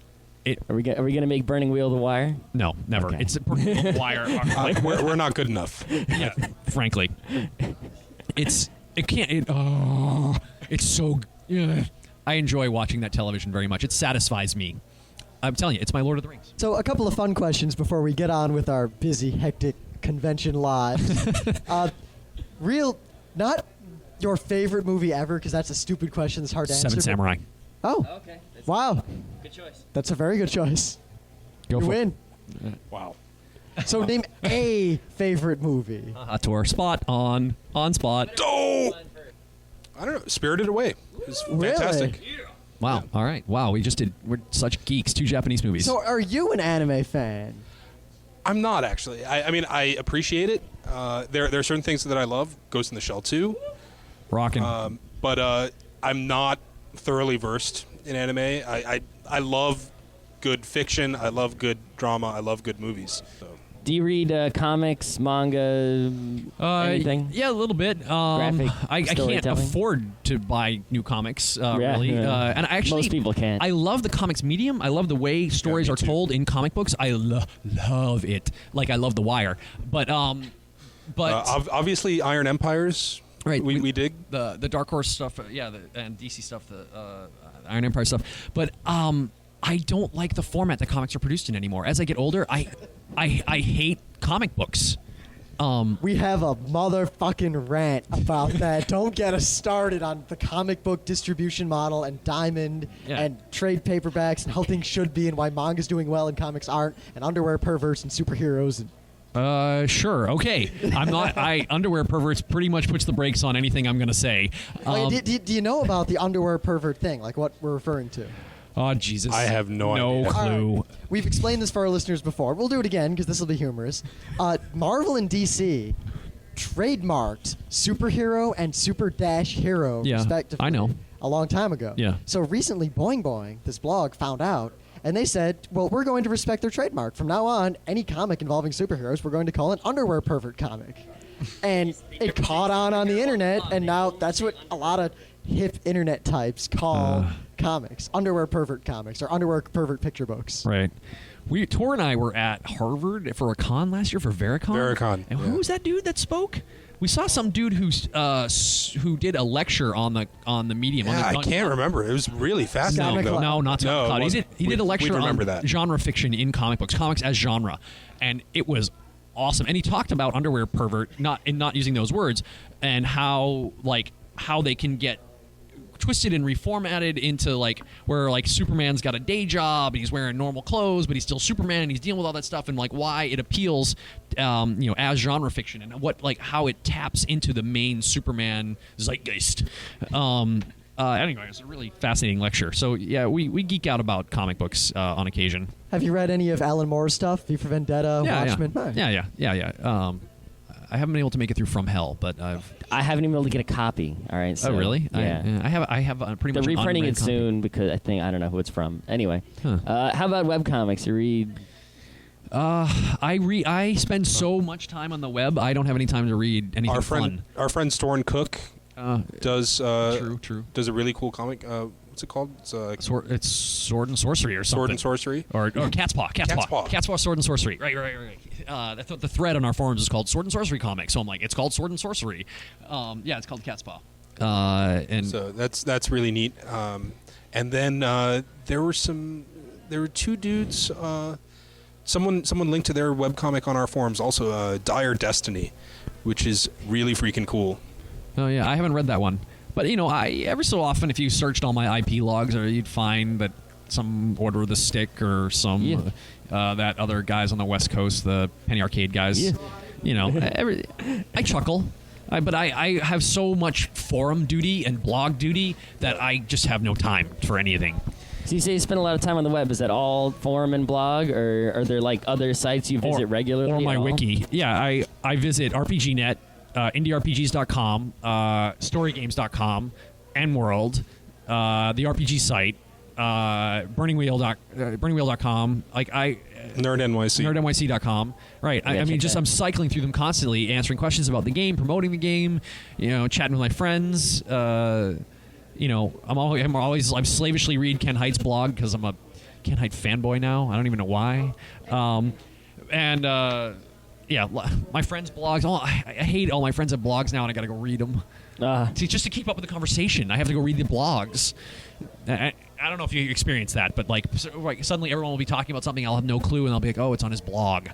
Are we gonna make Burning Wheel The Wire?
No, never.
Okay.
It's a Wire.
We're not good enough.
Yeah, frankly, it's so. I enjoy watching that television very much. It satisfies me. I'm telling you, it's my Lord of the Rings.
So a couple of fun questions before we get on with our busy, hectic convention lives. Not your favorite movie ever, because that's a stupid question. It's hard to answer.
Seven Samurai.
Oh,
Okay.
wow.
Good choice.
That's a very good choice.
Go
You
for
win.
Wow.
So name a favorite movie.
Tor. Spot on spot.
Oh! I don't know. Spirited Away. It's
Really?
fantastic.
Wow. All right. Wow. We're such geeks. 2 Japanese movies.
So are you an anime fan?
I'm not actually. I mean, I appreciate it. There are certain things that I love. Ghost in the Shell 2.
Rockin'.
But I'm not thoroughly versed in anime. I love good fiction. I love good drama. I love good movies. So.
Do you read comics, manga, anything?
Yeah, a little bit.
Graphic
I can't
storytelling?
afford to buy new comics, really.
Yeah.
And I actually,
Most people can't.
I love the comics medium. I love the way stories
me
are
too.
told in comic books. I love it. Like I love The Wire. But
Obviously, Iron Empires.
Right.
We dig.
the Dark Horse stuff, and DC stuff, the Iron Empire stuff. But I don't like the format that comics are produced in anymore. As I get older, I hate comic books.
We have a motherfucking rant about that. Don't get us started on the comic book distribution model and Diamond and trade paperbacks and how things should be and why manga's doing well and comics aren't and underwear perverts and superheroes and
Sure, okay. I'm not. Underwear perverts pretty much puts the brakes on anything I'm going to say.
do you know about the underwear pervert thing, like what we're referring to?
Oh Jesus!
I have no idea.
clue.
All right. We've explained this for our listeners before. We'll do it again because this will be humorous. Marvel and DC trademarked superhero and super dash hero
Yeah,
respectively.
I know.
A long time ago.
Yeah.
So recently, Boing Boing, this blog, found out, and they said, well, we're going to respect their trademark. From now on, any comic involving superheroes, we're going to call an underwear pervert comic. And it caught on the internet, and now that's what a lot of hip internet types call comics. Underwear pervert comics, or underwear pervert picture books.
Right. Tor and I were at Harvard for a con last year for Vericon.
Vericon,
And
yeah.
who was that dude that spoke? We saw some dude who did a lecture on the medium.
Yeah,
on
I can't remember. It was really fascinating.
Scott
though.
No, not Scott
No,
McCloud.
it
He
wasn't.
did a
We'd
lecture
remember
on
that.
genre fiction in comic books, comics as genre, and it was awesome. And he talked about underwear pervert, not using those words, and how they can get twisted and reformatted into where Superman's got a day job and he's wearing normal clothes, but he's still Superman and he's dealing with all that stuff, and why it appeals, as genre fiction, and how it taps into the main Superman zeitgeist. Anyway, it's a really fascinating lecture. So yeah, we geek out about comic books on occasion.
Have you read any of Alan Moore's stuff? V for Vendetta, Watchmen?
Yeah. I haven't been able to make it through From Hell, but I
haven't even been able to get a copy. All right. So,
oh really?
Yeah.
I have pretty
They're
much an
reprinting
unread
it
copy.
soon because I don't know who it's from. Anyway,
Huh.
how about webcomics? You read?
I spend so much time on the web. I don't have any time to read anything
Our
fun.
friend Storn Cook does
True.
does a really cool comic. What's it called? It's
It's Sword and Sorcery or something.
Sword and Sorcery.
Or Cat's Paw. Cat's Paw, Sword and Sorcery. Right. The thread on our forums is called Sword and Sorcery Comics. So I'm like, it's called Sword and Sorcery. Yeah, it's called Cat's Paw. And
So that's really neat. And then there were two dudes. Someone linked to their webcomic on our forums. Also, Dire Destiny, which is really freaking cool.
oh yeah, I haven't read that one. But every so often, if you searched all my IP logs, you'd find that some Order of the Stick or some that other guys on the West Coast, the Penny Arcade guys.
Yeah.
You know, I chuckle. But I have so much forum duty and blog duty that I just have no time for anything.
So you say you spend a lot of time on the web. Is that all forum and blog, or are there like other sites you visit regularly?
Or my
at all?
wiki. Yeah, I visit RPGNet, IndieRPGs.com, StoryGames.com, NWorld, the RPG site, BurningWheel.com. NerdNYC.com. Right. I mean,
check
I'm
that.
cycling through them constantly, answering questions about the game, promoting the game, chatting with my friends. I'm slavishly read Ken Height's blog because I'm a Ken Height fanboy now. I don't even know why. My friends' blogs. I hate all my friends have blogs now, and I got to go read them. See, just to keep up with the conversation, I have to go read the blogs. I don't know if you experience that, but suddenly everyone will be talking about something, I'll have no clue, and I'll be like, oh, it's on his blog.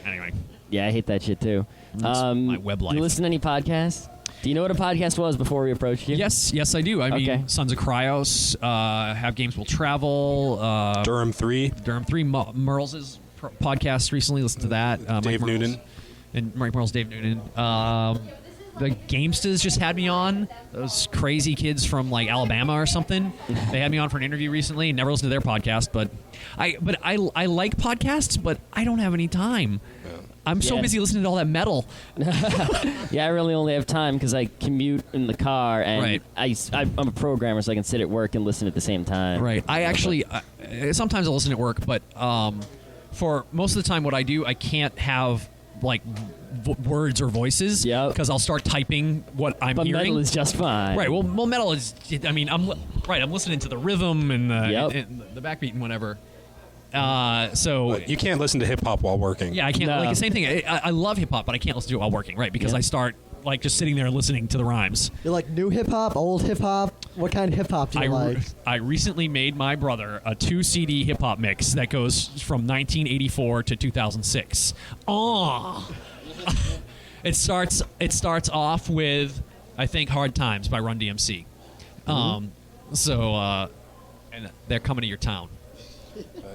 Anyway.
Yeah, I hate that shit too.
That's my web life.
Do you listen to any podcasts? Do you know what a podcast was before we approached you?
Yes, I do. I mean, Sons of Cryos, Have Games Will Travel,
Durham 3.
Merle's podcast recently. Listened to that.
Dave
Mike Merle's,
Noonan.
and Mike Merle's Dave Noonan. The Gamestas just had me on. Those crazy kids from like Alabama or something. They had me on for an interview recently. Never listened to their podcast, but I like podcasts, but I don't have any time. I'm so busy listening to all that metal.
Yeah, I really only have time because I commute in the car, and I'm a programmer, so I can sit at work and listen at the same time.
Right. I actually sometimes I listen at work, but for most of the time, what I do, I can't have like words or voices because I'll start typing what I'm hearing.
Metal is just fine.
Right. Well, metal is. I mean, I'm listening to the rhythm and the backbeat and whatever. So
But you can't listen to hip hop while working.
Yeah, I can't.
No.
Like the same thing. I love hip hop, but I can't listen to it while working. Right, because I start like just sitting there listening to the rhymes.
You like new hip hop, old hip hop? What kind of hip hop do you like?
I recently made my brother a 2 CD hip hop mix that goes from 1984 to 2006. Oh. It starts off with, I think, Hard Times by Run DMC. And they're coming to your town.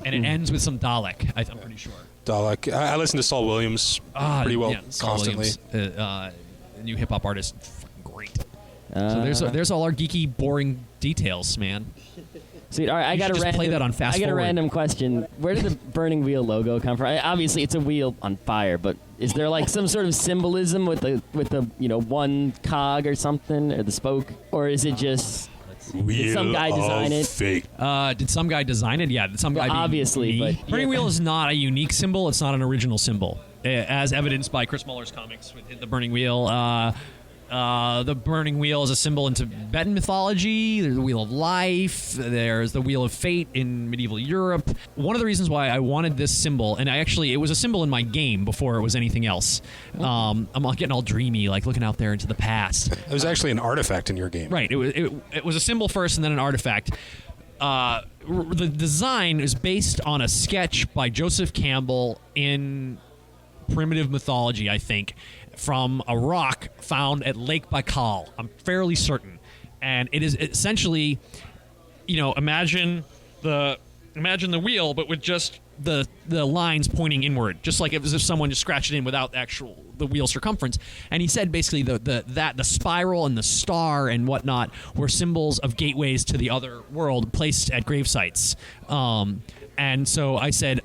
And it ends with some Dalek, I'm pretty sure.
Dalek. I listen to Saul Williams pretty well
Saul
constantly.
Williams, new hip hop artist, fucking great. So there's all our geeky, boring details, man.
Sweet. All right, I got
should just play that on fast
I got
forward.
a random question. Where did the Burning Wheel logo come from? Obviously, it's a wheel on fire, but is there like some sort of symbolism with the one cog or something, or the spoke, or is it just did some guy design it?
Fate.
Did some guy design it? Yeah, did some guy be
obviously,
me?
but
Burning Wheel is not a unique symbol. It's not an original symbol, as evidenced by Chris Muller's comics with the Burning Wheel. The Burning Wheel is a symbol in Tibetan mythology. There's the Wheel of Life. There's the Wheel of Fate in medieval Europe. One of the reasons why I wanted this symbol, and it was a symbol in my game before it was anything else. I'm getting all dreamy, like looking out there into the past.
It was actually an artifact in your game.
Right. It was a symbol first and then an artifact. The design is based on a sketch by Joseph Campbell in primitive mythology, I think, from a rock found at Lake Baikal. I'm fairly certain. And it is essentially, imagine the wheel, but with just the lines pointing inward, just like as if someone just scratched it in without the wheel circumference. And he said basically the spiral and the star and whatnot were symbols of gateways to the other world placed at grave sites. And so I said,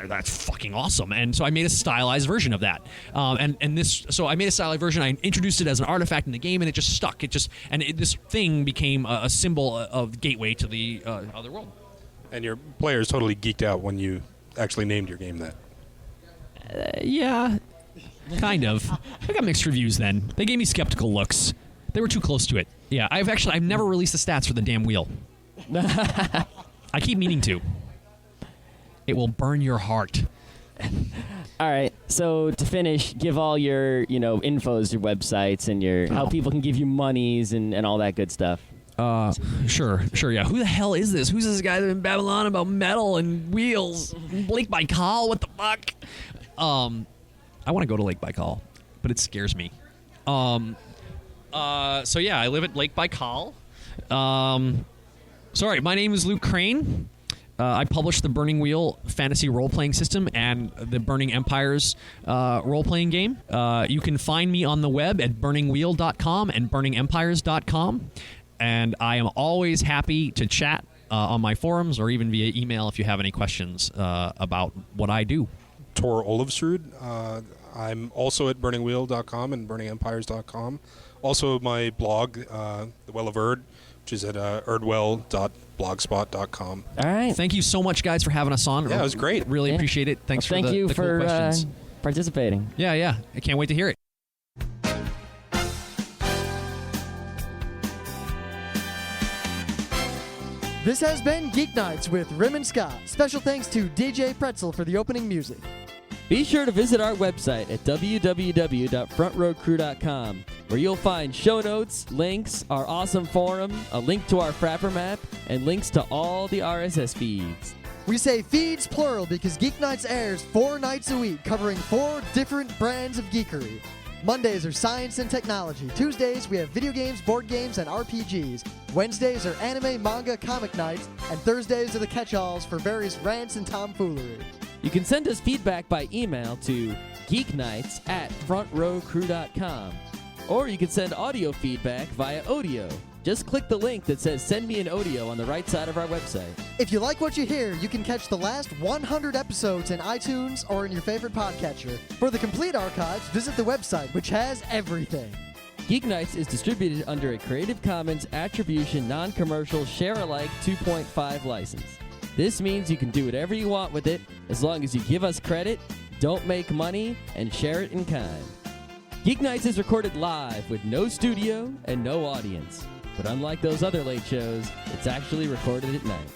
that's fucking awesome. And so I made a stylized version of that. So I made a stylized version. I introduced it as an artifact in the game, and it just stuck. This thing became a symbol of gateway to the other world.
And your players totally geeked out when you actually named your game that.
Yeah, kind of. I got mixed reviews then. They gave me skeptical looks. They were too close to it. Yeah, I've never released the stats for the damn wheel. I keep meaning to. It will burn your heart.
All right. So to finish, give all your infos, your websites, and your how people can give you monies and all that good stuff.
Sure, yeah. Who the hell is this? Who's this guy in Babylon about metal and wheels? Lake Baikal? What the fuck? I want to go to Lake Baikal, but it scares me. So yeah, I live at Lake Baikal. Sorry, my name is Luke Crane. I publish the Burning Wheel fantasy role-playing system and the Burning Empires role-playing game. You can find me on the web at burningwheel.com and burningempires.com. And I am always happy to chat on my forums or even via email if you have any questions about what I do.
Tor Olafsrud. I'm also at burningwheel.com and burningempires.com. Also, my blog, The Well of Erd, which is at erdwell.blogspot.com.
All right.
Thank you so much, guys, for having us on.
Yeah, it was great.
Really
Yeah.
appreciate it. Thanks
Well,
for
thank you
the cool
for
questions.
participating.
Yeah. I can't wait to hear it.
This has been Geeknights with Rim and Scott. Special thanks to DJ Pretzel for the opening music.
Be sure to visit our website at www.frontrowcrew.com, where you'll find show notes, links, our awesome forum, a link to our Frapper map, and links to all the RSS feeds.
We say feeds plural because Geeknights airs 4 nights a week, covering 4 different brands of geekery. Mondays are science and technology. Tuesdays, we have video games, board games, and RPGs. Wednesdays are anime, manga, comic nights. And Thursdays are the catch-alls for various rants and tomfoolery.
You can send us feedback by email to geeknights@frontrowcrew.com, or you can send audio feedback via Odeo. Just click the link that says Send Me an Audio on the right side of our website.
If you like what you hear, you can catch the last 100 episodes in iTunes or in your favorite podcatcher. For the complete archives, visit the website, which has everything.
Geeknights is distributed under a Creative Commons Attribution Non-Commercial Share-alike 2.5 license. This means you can do whatever you want with it as long as you give us credit, don't make money, and share it in kind. Geeknights is recorded live with no studio and no audience. But unlike those other late shows, it's actually recorded at night.